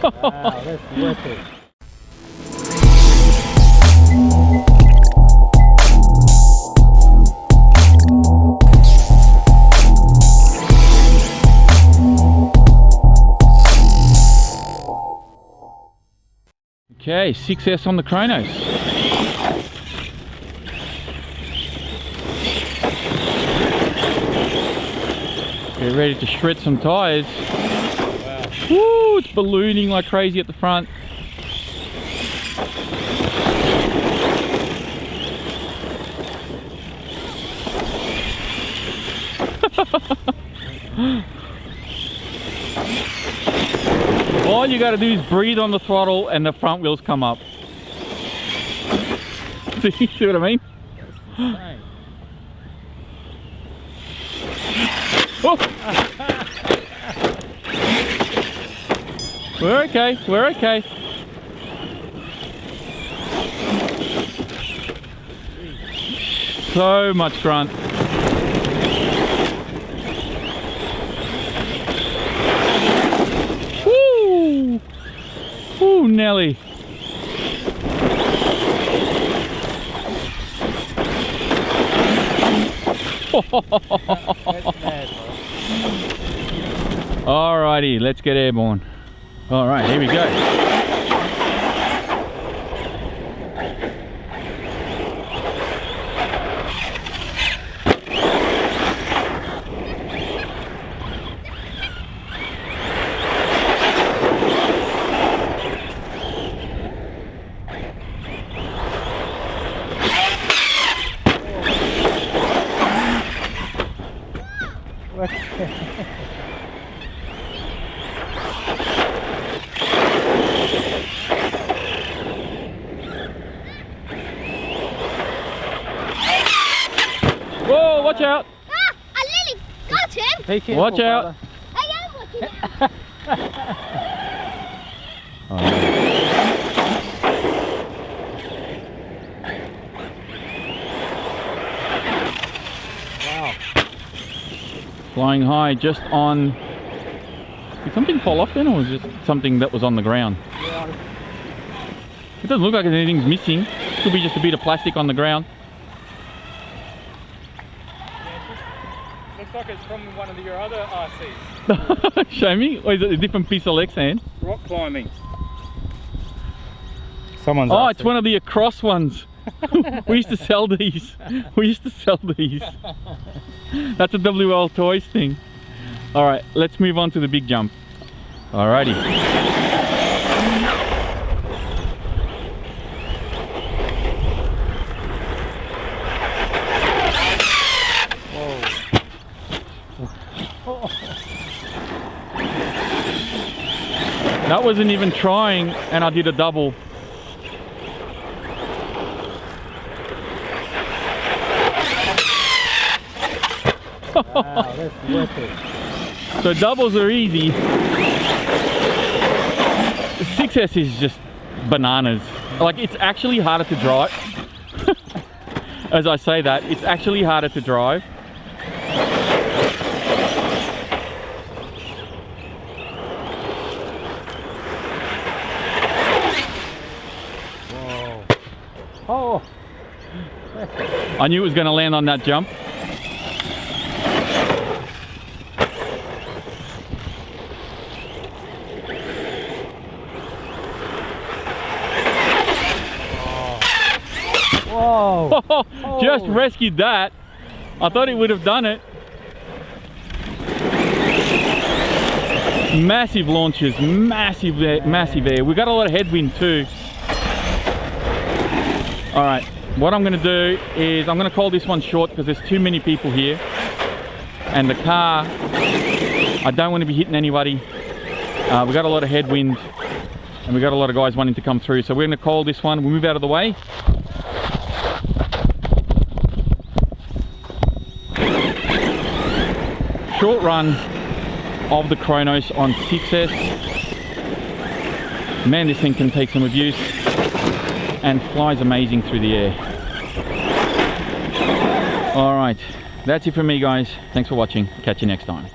Wow, that's worth it. Okay, 6S on the Kronos. Get ready to shred some tyres. Wow. Woo, it's ballooning like crazy at the front. All you gotta do is breathe on the throttle and the front wheels come up. See what I mean? Right. Oh. We're okay, we're okay. So much grunt. Woo! Woo, Nelly. That's mad, Alrighty, let's get airborne. Alright, here we go. Whoa, watch out! Ah, I nearly got him. Be careful, Watch out. brother. I am watching Wow. Flying high just on... Did something fall off then, or was it something that was on the ground? Yeah. It doesn't look like anything's missing. Could be just a bit of plastic on the ground. Looks like it's from one of your other RCs. Show me. Or is it a different piece of Lexan? Rock climbing. Someone's Oh, RC. it's one of the across ones. We used to sell these. We used to sell these. That's a WL Toys thing. Alright, let's move on to the big jump. Alrighty. That wasn't even trying, and I did a double. Wow, that's worth it. So doubles are easy. 6S is just bananas. Like, it's actually harder to drive. As I say that, it's actually harder to drive. Oh. I knew it was going to land on that jump. Whoa. Just rescued that. I thought it would have done it. Massive launches, massive air. We got a lot of headwind too. All right, what I'm going to do is I'm going to call this one short because there's too many people here, and the car, I don't want to be hitting anybody. We got a lot of headwind, and we got a lot of guys wanting to come through, so we're going to call this one. We'll move out of the way. Short run of the Kronos on 6S. Man, this thing can take some abuse and flies amazing through the air. All right, that's it from me, guys. Thanks for watching. Catch you next time.